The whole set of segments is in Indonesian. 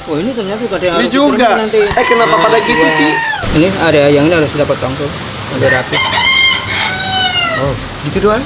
Oh ini ternyata juga ada yang Ini harus juga. diturunin nanti. Kenapa pada gitu iya. sih? Ini area yang ini harus kita potong tuh, sampai rapi. Oh, gitu doang?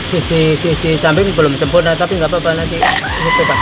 Sisi samping belum sempurna tapi nggak apa-apa nanti. Ini coba.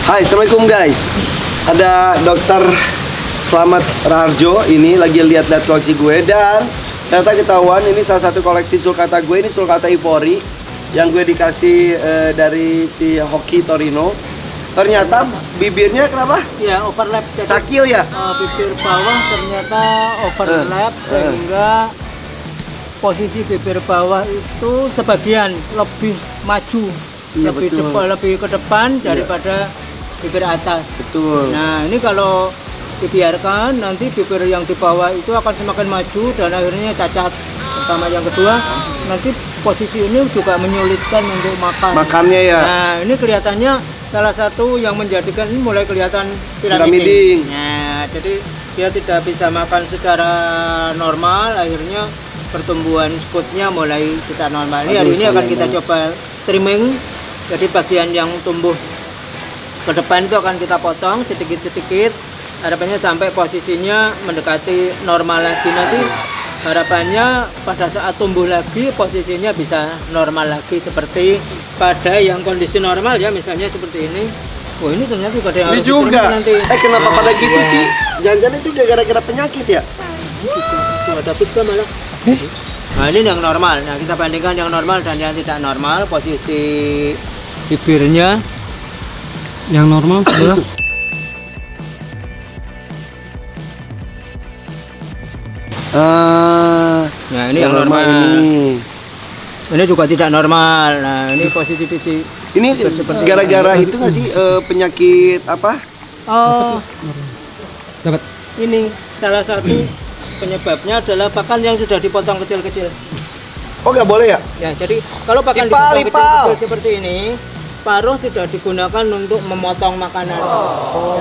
Hai, assalamualaikum guys. Ada Dokter Slamet Raharjo ini lagi lihat-lihat koleksi gue dan ternyata ketahuan ini salah satu koleksi sulcata gue, ini sulcata ivory yang gue dikasih dari si Hoki Torino. Ternyata bibirnya kenapa? Ya overlap. Jadi, Cakil ya? bibir bawah ternyata overlap sehingga posisi bibir bawah itu sebagian lebih maju, Iya, lebih betul. lebih ke depan daripada bibir atas. Betul. Nah ini kalau dibiarkan nanti bibir yang di bawah itu akan semakin maju dan akhirnya cacat. Pertama, yang kedua nanti posisi ini juga menyulitkan untuk makan. Makannya ya? Nah ini kelihatannya salah satu yang menjadikan ini mulai kelihatan Piramiding. Nah jadi dia tidak bisa makan secara normal, akhirnya pertumbuhan spotnya mulai tidak normal. Hari ini akan kita coba trimming, jadi bagian yang tumbuh ke depan itu akan kita potong sedikit-sedikit, harapannya sampai posisinya mendekati normal lagi. Nanti harapannya pada saat tumbuh lagi posisinya bisa normal lagi seperti pada yang kondisi normal ya, misalnya seperti ini. Oh ini ternyata juga ada yang Ini harus juga. diturunin nanti. Kenapa pada gitu iya. sih? Jangan-jangan itu gara-gara penyakit ya? Itu ada pizza malah. Nah ini yang normal. Nah kita bandingkan yang normal dan yang tidak normal. Posisi bibirnya yang normal sudah. Nah ini yang normal. Ini juga tidak normal. Nah ini posisi biji. Ini gara-gara itu nggak sih penyakit apa? Oh, dapat. Ini salah satu penyebabnya adalah pakan yang sudah dipotong kecil-kecil. Oh nggak boleh ya? Ya, jadi kalau pakan Ipal. dipotong kecil-kecil seperti ini, paruh tidak digunakan untuk memotong makanan.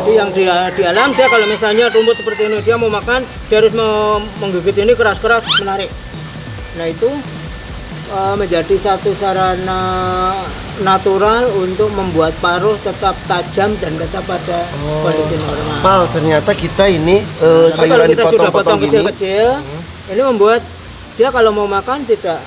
Jadi yang di alam dia kalau misalnya rumput seperti ini dia mau makan, dia harus menggigit ini keras-keras menarik. Nah itu menjadi satu sarana natural untuk membuat paruh tetap tajam dan tetap pada kondisi normal. Pal, ternyata kita ini Tapi kalau sayuran kita sudah potong dipotong-potong gini. kecil-kecil, ini membuat dia kalau mau makan tidak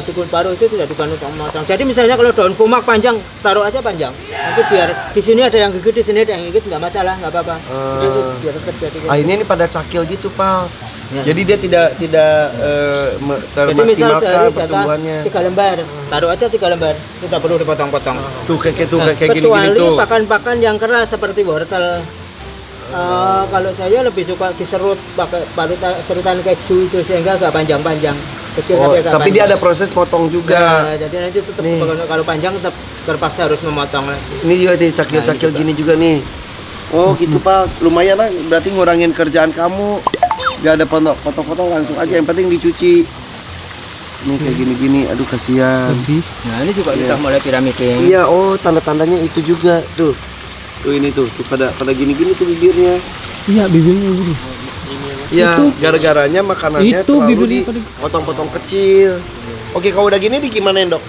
dikun paruh itu tidak digunakan untuk memotong. Jadi misalnya kalau daun fumak panjang, taruh aja panjang. Nanti biar di sini ada yang gigit, di sini ada yang gigit, nggak masalah, nggak apa-apa. Itu biar tetap jadi. Ini pada cakil gitu, Pal. Ya. Jadi dia tidak Jadi misal termaksimalkan sehari pertumbuhannya. 3 lembar, taruh aja 3 lembar, tidak perlu dipotong-potong. Tuh kayak gini-gini Kecuali tuh. pakan-pakan yang keras seperti wortel. Kalau saya lebih suka diserut pakai serutan keju itu sehingga agak panjang-panjang. Kecil Oh, agak tapi dia panjang. ada proses potong juga. Nah, jadi nanti tetap Nih. kalau panjang tetap terpaksa harus memotong lagi. Ini juga nih cakil-cakil Nah, ini gini juga nih. Oh gitu Pak, lumayan lah. Berarti ngurangin kerjaan kamu. Gak ada potong-potong langsung aja. Yang penting dicuci. Nih kayak gini-gini. Aduh kasihan. Nah ini juga Iya. sudah mulai piramiding. Iya, oh tanda-tandanya itu juga tuh. Tuh ini tuh pada gini-gini tuh bibirnya. Iya, bibirnya begini. Iya, gara-garanya makanannya itu terlalu bibirnya pada- dipotong-potong kecil. Oke, kalau udah gini digimanain, Dok?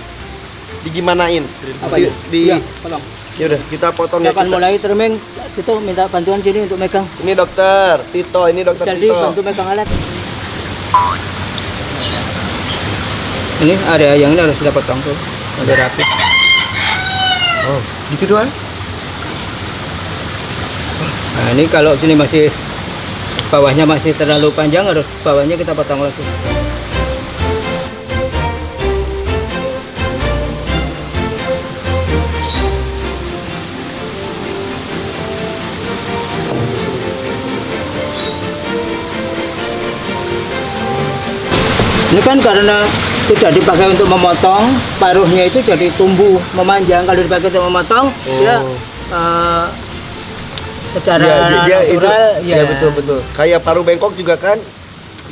Digimanain? Apa Di, ya? di- Iya, tolong. Ya udah, kita potong Kita ya. akan mulai trimming. Itu minta bantuan sini untuk megang. Ini dokter Tito, ini dokter Jadi Tito. bantu megang alat. Ini area yang ini harus kita potong tuh, sampai rapi. Oh, gitu doang? Nah ini kalau sini masih bawahnya masih terlalu panjang, harus bawahnya kita potong lagi. Ini kan karena tidak dipakai untuk memotong, paruhnya itu jadi tumbuh memanjang. Kalau dipakai untuk memotong, dia secara natural ya betul. Kayak paru bengkok juga kan,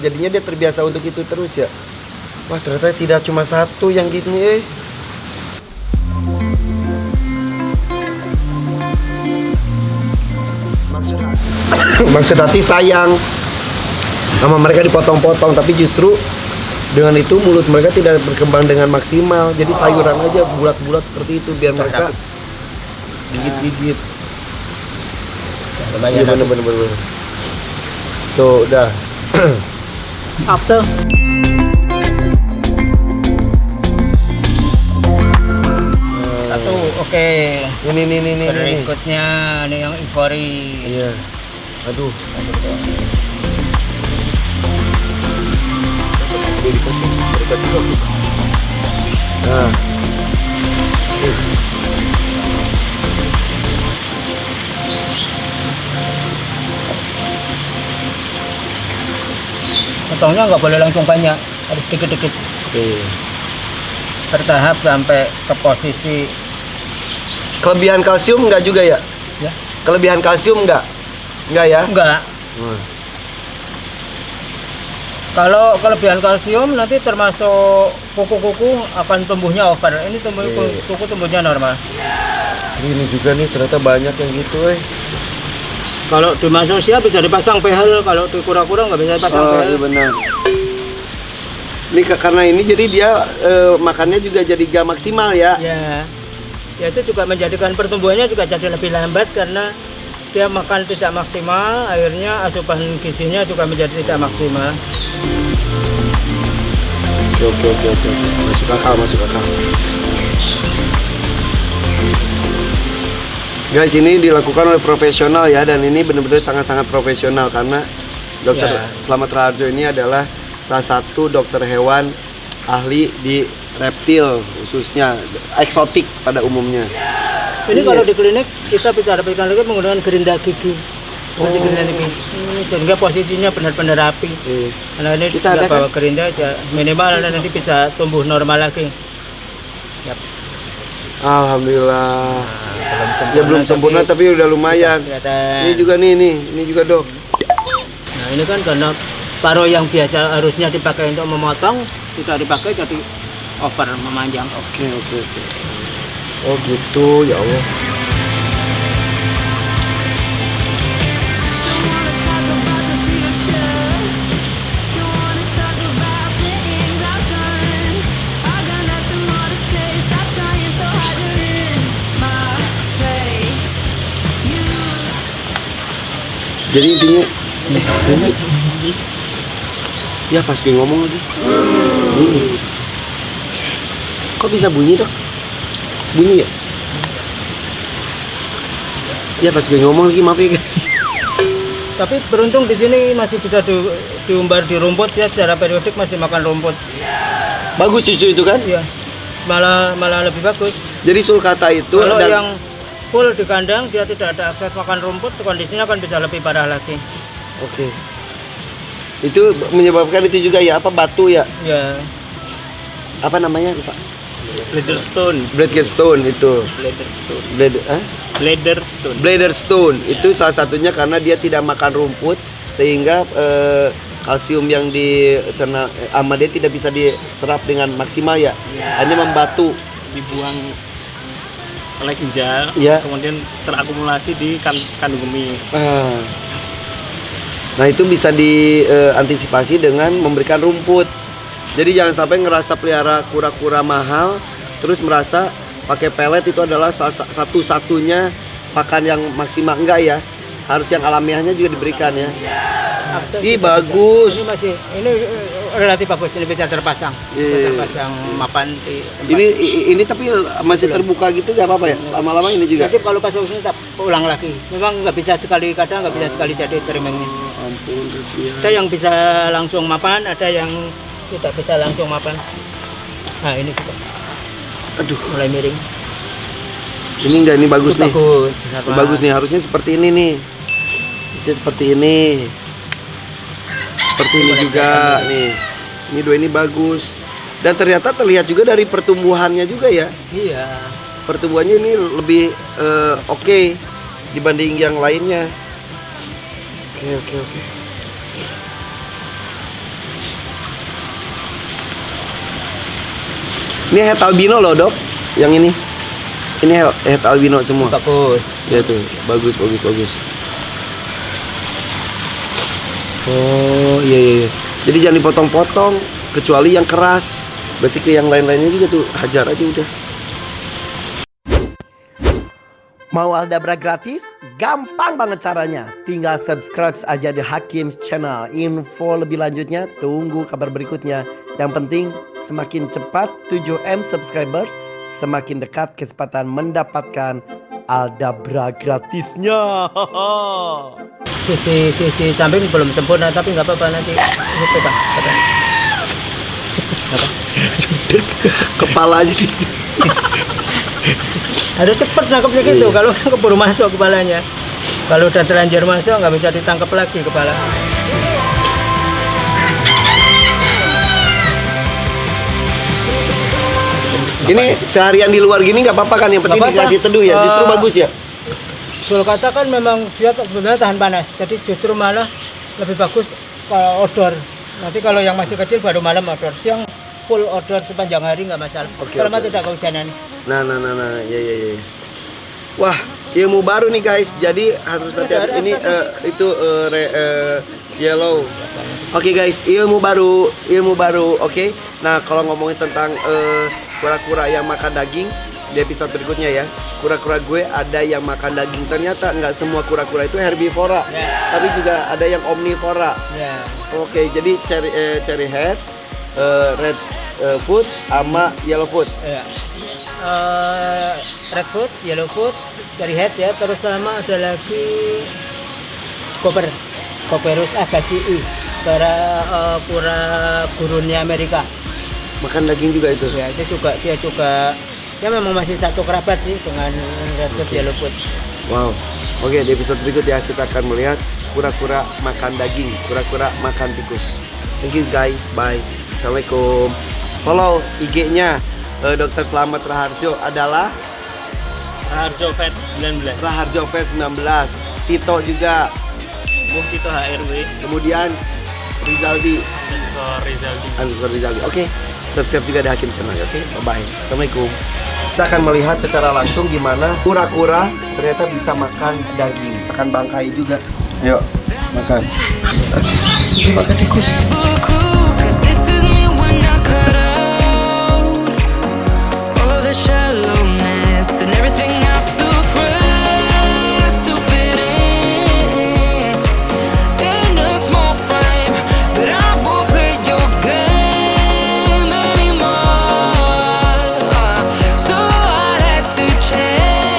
jadinya dia terbiasa untuk itu terus ya. Wah ternyata tidak cuma satu yang gini. maksud hati sayang sama mereka dipotong-potong, tapi justru dengan itu mulut mereka tidak berkembang dengan maksimal. Jadi sayuran aja bulat-bulat seperti itu biar mereka gigit-gigit. Iya bener. Tuh udah. After satu, oke. Ini. Berikutnya ini yang Ivory. Iya. Aduh. Nah. Potongnya nggak boleh langsung banyak, harus dikit-dikit. Oke. Bertahap sampai ke posisi. Kelebihan kalsium enggak juga ya? Ya. Kelebihan kalsium enggak? Enggak ya? Enggak. Kalau kelebihan kalsium nanti termasuk kuku-kuku akan tumbuhnya over. Ini kuku tumbuhnya normal. Ini juga nih ternyata banyak yang gitu Kalau di manusia bisa dipasang behel, kalau di kura-kura nggak bisa dipasang behel. Iya benar. Ini karena ini jadi dia makannya juga jadi gak maksimal ya. Ya itu juga menjadikan pertumbuhannya juga jadi lebih lambat karena dia makan tidak maksimal, akhirnya asupan gizinya juga menjadi tidak maksimal. Oke. Masuk akal. Guys, ini dilakukan oleh profesional ya, dan ini benar-benar sangat-sangat profesional karena Dokter Slamet Raharjo ini adalah salah satu dokter hewan ahli di reptil, khususnya eksotik pada umumnya. Ini kalau di klinik kita bicara lagi menggunakan gerinda gigi. Gerinda gigi. Sehingga posisinya benar-benar rapi. Karena ini kita ada bawa gerinda aja minimal nanti bisa tumbuh normal lagi. Yap. Alhamdulillah. Belum sempurna tapi udah lumayan. Ini juga ini juga dok. Nah ini kan karena paruh yang biasa harusnya dipakai untuk memotong tidak dipakai jadi over memanjang. Oke. Oh gitu, ya Allah. Jadi intinya ya pas gue ngomong lagi kok bisa bunyi dok? Bunyi ya? Ya pas gue ngomong lagi maaf ya guys. Tapi beruntung di sini masih bisa diumbar di rumput ya, secara periodik masih makan rumput. Bagus justru itu kan? Iya. Malah lebih bagus. Jadi sulcata itu kalau yang full di kandang dia tidak ada akses makan rumput, kondisinya kan bisa lebih parah lagi. Oke. Itu menyebabkan itu juga ya, apa batu ya? Ya. Apa namanya Pak? Bladderstone itu. Bladderstone itu salah satunya karena dia tidak makan rumput sehingga kalsium yang dicerna sama dia tidak bisa diserap dengan maksimal ya. Hanya membatu, dibuang oleh ginjal, kemudian terakumulasi di kandung kemih. Nah itu bisa diantisipasi dengan memberikan rumput. Jadi jangan sampai ngerasa pelihara kura-kura mahal terus merasa pakai pelet itu adalah satu-satunya pakan yang maksimal. Enggak ya, harus yang alamiahnya juga diberikan ya. Ih bagus. Ini relatif bagus, ini bisa terpasang. Terpasang mapan di tempat. Ini tapi masih terbuka gitu nggak apa-apa ya? Lama-lama ini juga. Jadi kalau pas ini tak ulang lagi. Memang nggak bisa sekali kadang nggak bisa sekali jadi terimengnya. Ampun kasihan. Ada yang bisa langsung mapan, ada yang tidak bisa langsung mapan. Nah ini juga. Aduh, mulai miring. Ini enggak, ini bagus nih. Bagus nih, harusnya seperti ini nih. Bisa seperti ini. Seperti ini juga nih. Ini dua ini bagus. Dan ternyata terlihat juga dari pertumbuhannya juga ya. Iya. Pertumbuhannya ini lebih oke dibanding yang lainnya. Oke. Ini het albino loh dok, yang ini. Ini het albino semua. Bagus. Ya tuh, bagus. Oh iya. Jadi jangan dipotong-potong kecuali yang keras. Berarti ke yang lain-lainnya juga tuh hajar aja udah. Mau Aldabra gratis? Gampang banget caranya. Tinggal subscribe aja di Hakim's Channel. Info lebih lanjutnya tunggu kabar berikutnya. Yang penting semakin cepat 7M subscribers, semakin dekat kesempatan mendapatkan Aldabra gratisnya. Sisi samping belum sempurna tapi nggak apa-apa nanti itu Bang. Kepala aja di. Harus cepet nangkepnya gitu, kalau keburu masuk kepalanya. Kalau udah terlanjur masuk nggak bisa ditangkap lagi kepala. Ini seharian di luar gini nggak apa-apa kan? Yang penting dikasih teduh ya, justru bagus ya. Sulcata kan memang dia sebenarnya tahan panas, jadi justru malah lebih bagus kalau outdoor. Nanti kalau yang masih kecil baru malam outdoor, siang full outdoor sepanjang hari nggak masalah. Selama tidak kehujanan. Nah, ya. Wah, ilmu baru nih guys. Jadi harus hati-hati. Ini itu yellow. Oke guys, ilmu baru. Oke. Nah, kalau ngomongin tentang kura-kura yang makan daging di episode berikutnya ya. Kura-kura gue ada yang makan daging. Ternyata nggak semua kura-kura itu herbivora, tapi juga ada yang omnivora. Oke, jadi cherry head, red foot sama yellow foot. Red foot, yellow foot, cherry head ya. Terus sama ada lagi Coperus agacii, kura gurunnya Amerika. Makan daging juga itu? Ya, dia juga ya memang masih satu kerabat sih dengan red foot, yellow foot. Wow. Oke, di episode berikut ya kita akan melihat kura-kura makan daging, kura-kura makan tikus. Thank you guys, bye. Assalamualaikum. Follow IG-nya Dr. Slamet Raharjo adalah Raharjo Vet 19. Raharjo Vet 19. Tito juga. Tito HRW. Kemudian Rizaldi. Rizaldi. Oke. Subscribe juga di Hakim Channel. Oke. Bye. Assalamualaikum. Kita akan melihat secara langsung gimana kura-kura ternyata bisa makan daging, makan bangkai juga. Ayo, makan. Makan tikus. Shallowness and everything I saw.